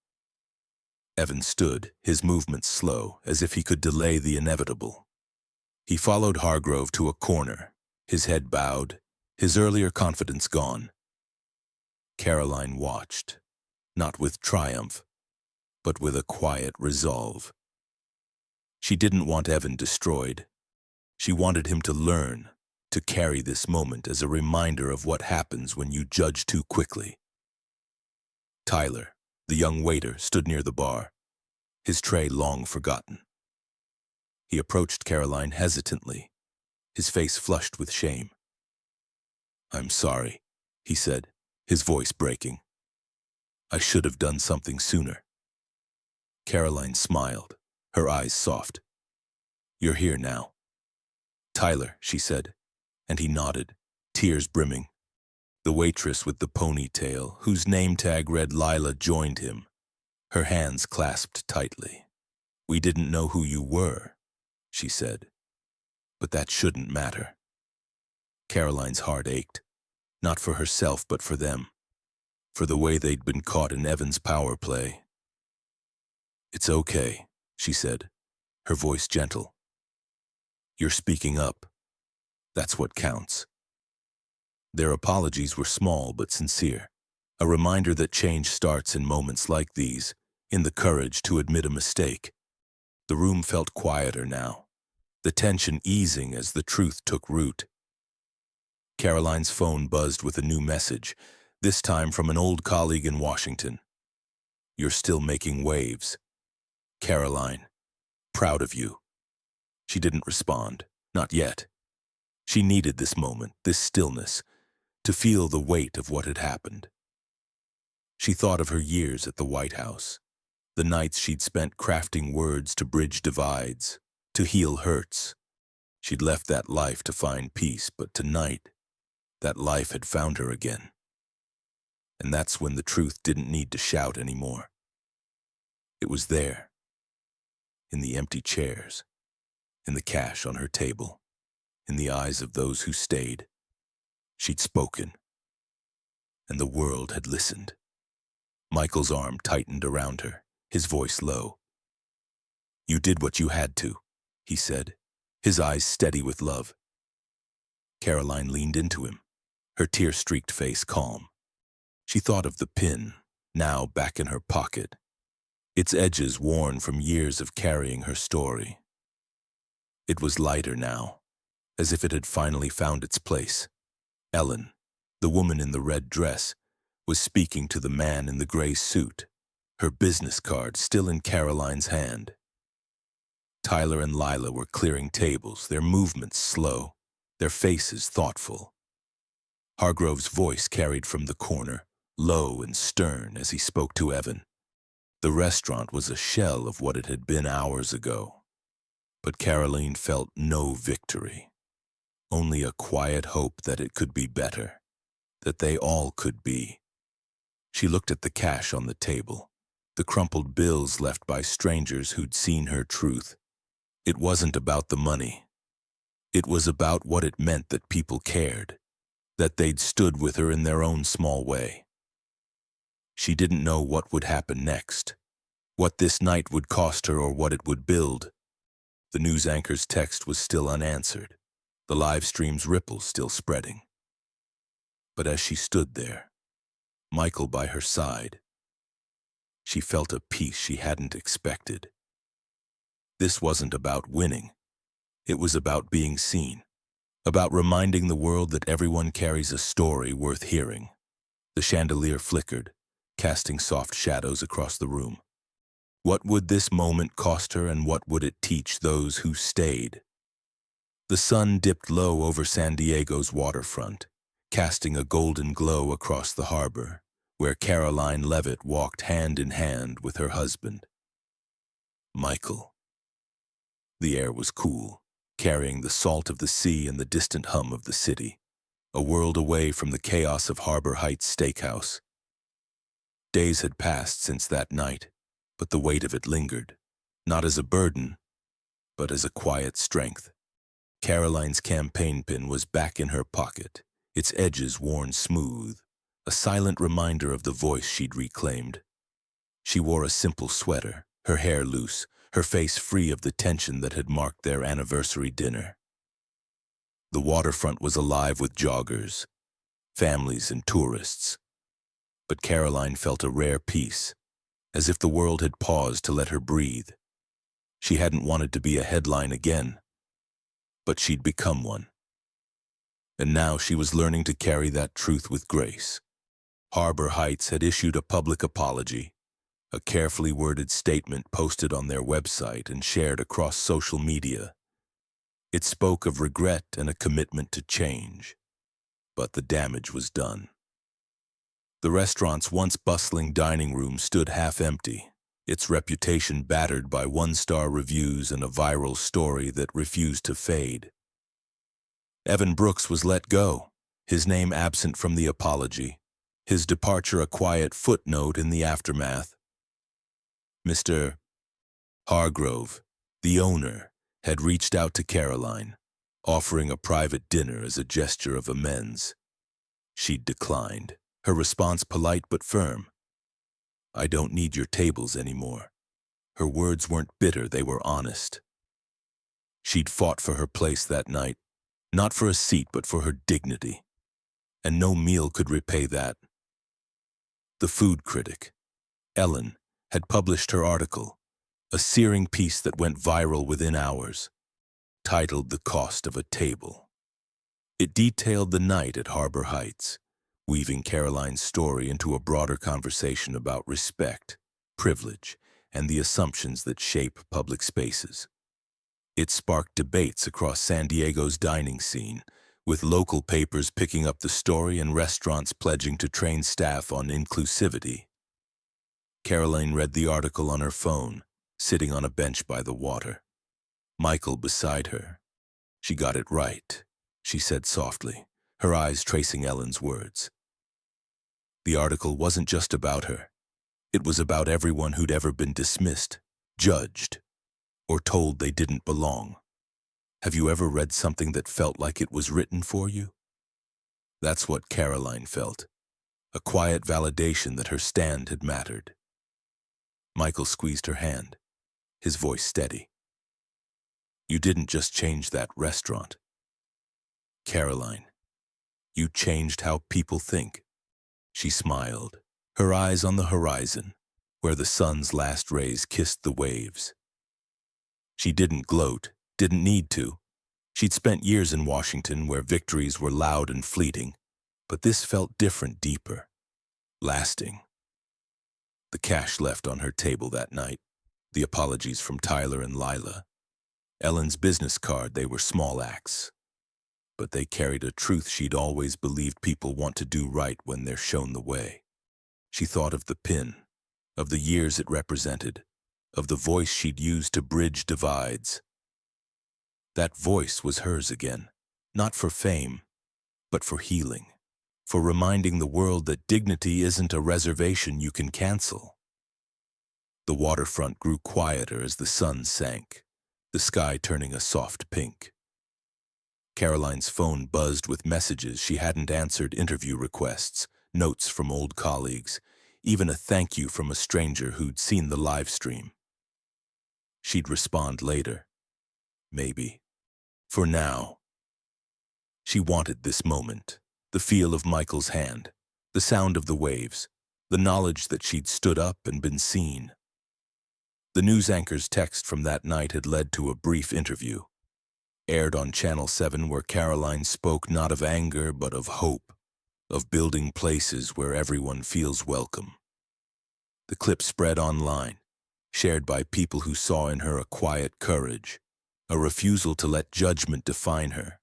Evan stood, his movements slow, as if he could delay the inevitable. He followed Hargrove to a corner, his head bowed, his earlier confidence gone. Karoline watched, not with triumph, but with a quiet resolve. She didn't want Evan destroyed. She wanted him to learn, to carry this moment as a reminder of what happens when you judge too quickly. Tyler, the young waiter, stood near the bar, his tray long forgotten. He approached Karoline hesitantly, his face flushed with shame. "I'm sorry," he said, his voice breaking. "I should have done something sooner." Karoline smiled, her eyes soft. "You're here now." "Tyler," she said, and he nodded, tears brimming. The waitress with the ponytail, whose name tag read Lila, joined him, her hands clasped tightly. "We didn't know who you were," she said, "but that shouldn't matter." Karoline's heart ached, not for herself but for them, for the way they'd been caught in Evan's power play. "It's okay," she said, her voice gentle. "You're speaking up. That's what counts." Their apologies were small but sincere, a reminder that change starts in moments like these, in the courage to admit a mistake. The room felt quieter now, the tension easing as the truth took root. Karoline's phone buzzed with a new message, this time from an old colleague in Washington. "You're still making waves. Karoline, proud of you." She didn't respond, not yet. She needed this moment, this stillness, to feel the weight of what had happened. She thought of her years at the White House, the nights she'd spent crafting words to bridge divides, to heal hurts. She'd left that life to find peace, but tonight, that life had found her again. And that's when the truth didn't need to shout anymore. It was there, in the empty chairs, in the cash on her table, in the eyes of those who stayed. She'd spoken, and the world had listened. Michael's arm tightened around her, his voice low. "You did what you had to," he said, his eyes steady with love. Karoline leaned into him, her tear-streaked face calm. She thought of the pin, now back in her pocket, its edges worn from years of carrying her story. It was lighter now, as if it had finally found its place. Ellen, the woman in the red dress, was speaking to the man in the gray suit, her business card still in Karoline's hand. Tyler and Lila were clearing tables, their movements slow, their faces thoughtful. Hargrove's voice carried from the corner, low and stern as he spoke to Evan. The restaurant was a shell of what it had been hours ago. But Karoline felt no victory, only a quiet hope that it could be better, that they all could be. She looked at the cash on the table, the crumpled bills left by strangers who'd seen her truth. It wasn't about the money. It was about what it meant that people cared, that they'd stood with her in their own small way. She didn't know what would happen next, what this night would cost her or what it would build. The news anchor's text was still unanswered, the live stream's ripples still spreading. But as she stood there, Michael by her side, she felt a peace she hadn't expected. This wasn't about winning. It was about being seen, about reminding the world that everyone carries a story worth hearing. The chandelier flickered, casting soft shadows across the room. What would this moment cost her, and what would it teach those who stayed? The sun dipped low over San Diego's waterfront, casting a golden glow across the harbor, where Karoline Leavitt walked hand in hand with her husband, Michael. The air was cool, carrying the salt of the sea and the distant hum of the city, a world away from the chaos of Harbor Heights Steakhouse. Days had passed since that night, but the weight of it lingered, not as a burden, but as a quiet strength. Karoline's campaign pin was back in her pocket, its edges worn smooth, a silent reminder of the voice she'd reclaimed. She wore a simple sweater, her hair loose, her face free of the tension that had marked their anniversary dinner. The waterfront was alive with joggers, families and tourists. But Karoline felt a rare peace, as if the world had paused to let her breathe. She hadn't wanted to be a headline again, but she'd become one. And now she was learning to carry that truth with grace. Harbor Heights had issued a public apology, a carefully worded statement posted on their website and shared across social media. It spoke of regret and a commitment to change, but the damage was done. The restaurant's once bustling dining room stood half empty, its reputation battered by one-star reviews and a viral story that refused to fade. Evan Brooks was let go, his name absent from the apology, his departure a quiet footnote in the aftermath. Mr. Hargrove, the owner, had reached out to Karoline, offering a private dinner as a gesture of amends. She'd declined, her response polite but firm. "I don't need your tables anymore." Her words weren't bitter, they were honest. She'd fought for her place that night, not for a seat but for her dignity, and no meal could repay that. The food critic, Ellen, had published her article, a searing piece that went viral within hours, titled "The Cost of a Table." It detailed the night at Harbor Heights, weaving Karoline's story into a broader conversation about respect, privilege, and the assumptions that shape public spaces. It sparked debates across San Diego's dining scene, with local papers picking up the story and restaurants pledging to train staff on inclusivity. Karoline read the article on her phone, sitting on a bench by the water. Michael beside her. "She got it right," she said softly, her eyes tracing Ellen's words. The article wasn't just about her. It was about everyone who'd ever been dismissed, judged, or told they didn't belong. Have you ever read something that felt like it was written for you? That's what Karoline felt, a quiet validation that her stand had mattered. Michael squeezed her hand, his voice steady. "You didn't just change that restaurant, Karoline. You changed how people think." She smiled, her eyes on the horizon, where the sun's last rays kissed the waves. She didn't gloat, didn't need to. She'd spent years in Washington where victories were loud and fleeting, but this felt different, deeper. lasting. The cash left on her table that night, the apologies from Tyler and Lila, Ellen's business card, they were small acts, but they carried a truth she'd always believed: people want to do right when they're shown the way. She thought of the pin, of the years it represented, of the voice she'd used to bridge divides. That voice was hers again, not for fame, but for healing, for reminding the world that dignity isn't a reservation you can cancel. The waterfront grew quieter as the sun sank, the sky turning a soft pink. Karoline's phone buzzed with messages she hadn't answered: interview requests, notes from old colleagues, even a thank you from a stranger who'd seen the live stream. She'd respond later. Maybe. For now. She wanted this moment, the feel of Michael's hand, the sound of the waves, the knowledge that she'd stood up and been seen. The news anchor's text from that night had led to a brief interview, aired on Channel 7, where Karoline spoke not of anger but of hope, of building places where everyone feels welcome. The clip spread online, shared by people who saw in her a quiet courage, a refusal to let judgment define her.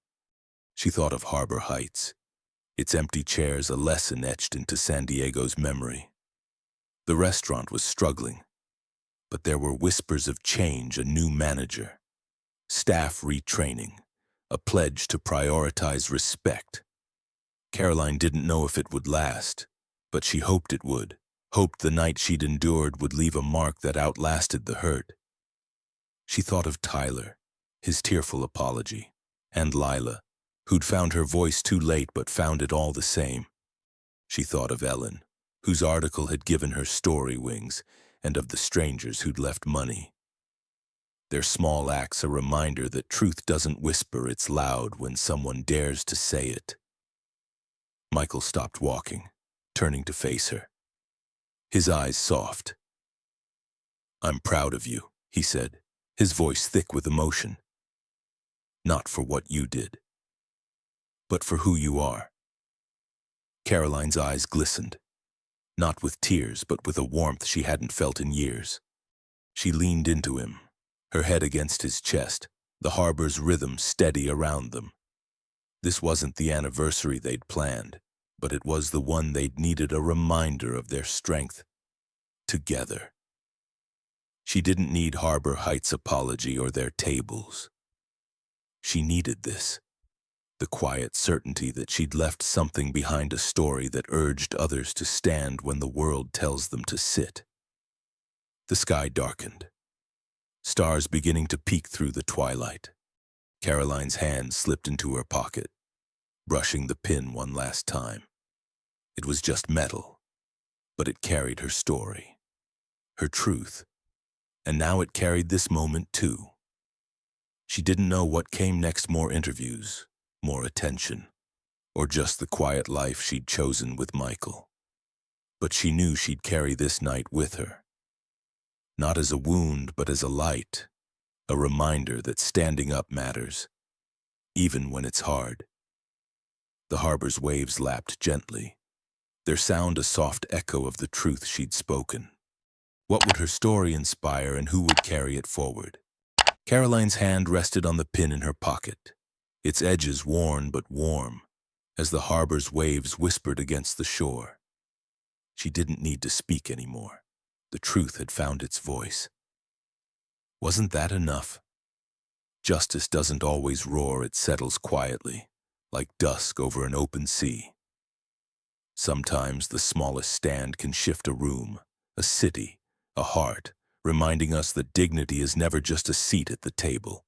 She thought of Harbor Heights, its empty chairs a lesson etched into San Diego's memory. The restaurant was struggling, but there were whispers of change: a new manager, staff retraining, a pledge to prioritize respect. Karoline didn't know if it would last, but she hoped it would, hoped the night she'd endured would leave a mark that outlasted the hurt. She thought of Tyler, his tearful apology, and Lila, who'd found her voice too late but found it all the same. She thought of Ellen, whose article had given her story wings, and of the strangers who'd left money. Their small acts a reminder that truth doesn't whisper, it's loud when someone dares to say it. Michael stopped walking, turning to face her, his eyes soft. "I'm proud of you," he said, his voice thick with emotion. "Not for what you did, but for who you are." Karoline's eyes glistened, not with tears, but with a warmth she hadn't felt in years. She leaned into him, her head against his chest, the harbor's rhythm steady around them. This wasn't the anniversary they'd planned, but it was the one they'd needed, a reminder of their strength together. She didn't need Harbor Heights' apology or their tables. She needed this, the quiet certainty that she'd left something behind, a story that urged others to stand when the world tells them to sit. The sky darkened, stars beginning to peek through the twilight. Karoline's hand slipped into her pocket, brushing the pin one last time. It was just metal, but it carried her story, her truth, and now it carried this moment too. She didn't know what came next: more interviews, more attention, or just the quiet life she'd chosen with Michael. But she knew she'd carry this night with her, not as a wound, but as a light, a reminder that standing up matters, even when it's hard. The harbor's waves lapped gently, their sound a soft echo of the truth she'd spoken. What would her story inspire, and who would carry it forward? Karoline's hand rested on the pin in her pocket, its edges worn but warm, as the harbor's waves whispered against the shore. She didn't need to speak anymore. The truth had found its voice. Wasn't that enough? Justice doesn't always roar, it settles quietly, like dusk over an open sea. Sometimes the smallest stand can shift a room, a city, a heart, reminding us that dignity is never just a seat at the table.